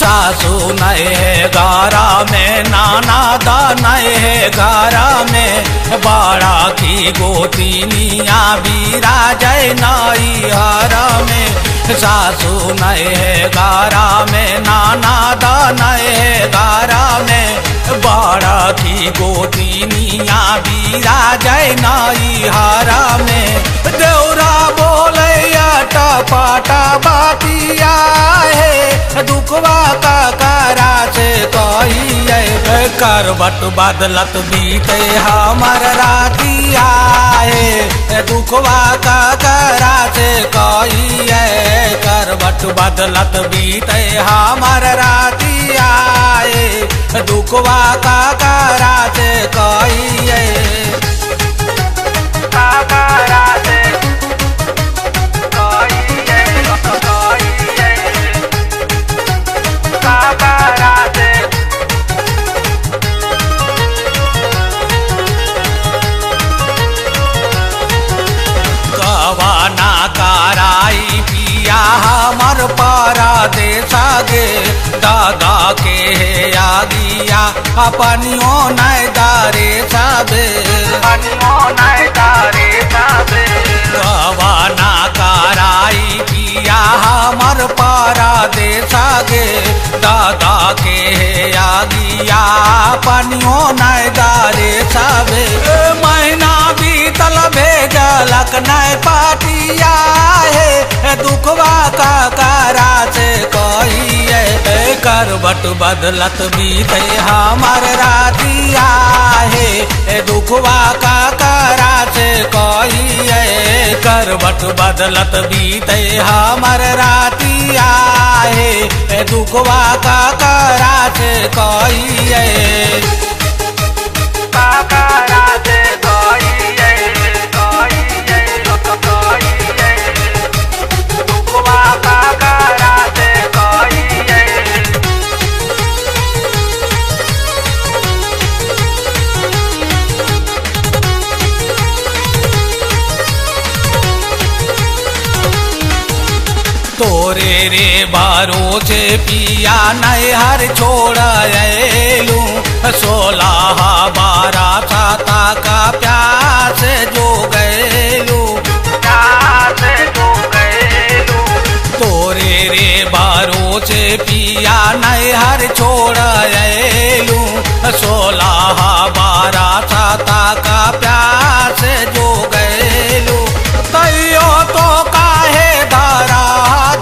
सासू नए गारा में नाना दा नए गारा में बाड़ा की गोतीनिया बीरा जय नाई हारा में सासू नए गारा में नाना दा नए गारा में बाड़ा की गोतीनिया बीरा जय नाई हारा में देवरा बोले टपाटा बातिया है दुखवा का करा से कहिए करवट बदलत बीते हमर रातिया है दुखवा का करा से कहिए करवट बदलत बीते हमर रातिया है दुखवा का करा से कहिए करा से कवाना कराई पिया हमर पारा दे सागे दादा के आगिया अपनियो नैदारे साबे कवाना कराई पिया हमर पारा दे सागे दादा के आगिया अपनियो नैदारे साबे महीना बीतल भेजलक नै पाटिया है दुखवा का करा से कहिए करवट बदलत बीते हमर रातिया है दुखवा का करा से कहिए करवट बदलत बीते हमर रातिया है दुखवा का करा से कहिए करा से तोरे रे बारो से पिया नैहर छोड़लू 16 12 साता का प्यास जो गैलू तोरे रे बारो से पिया नैहर छोड़लू 16 12 साता का प्यास जो गैलू तैयो तो काहे धारा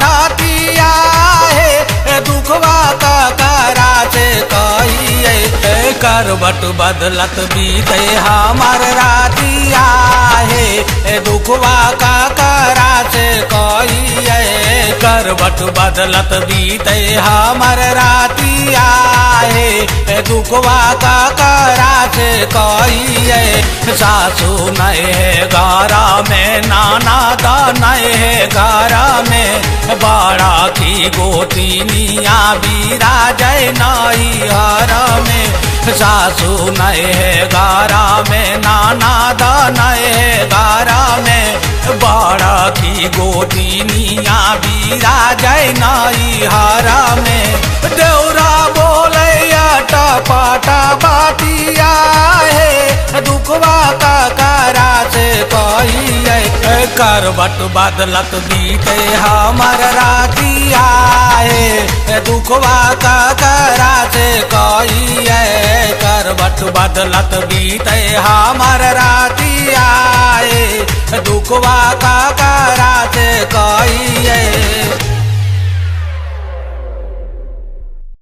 धातिया है दुखवा का करा से कहिए करवट बदलत बीते हमर रातिया है दुखवा का करा से कहिए करवट बदलत बीते हमर रातिया है दुखवा का करा से कहिए सासू नए गारा में नाना दा नए गारा में बाड़ा की गोतीनिया बीरा जय नाई हारा में सासू नए गारा में नाना दा नए गारा में बाड़ा की गोतीनिया बीरा जय नाई हारा में देवरा बोले टपाटा बातिया है दुखवा का करा से कहिए करवट बदलत बीते हमर रातिया है दुखवा का करा से कहिए करवट बदलत बीते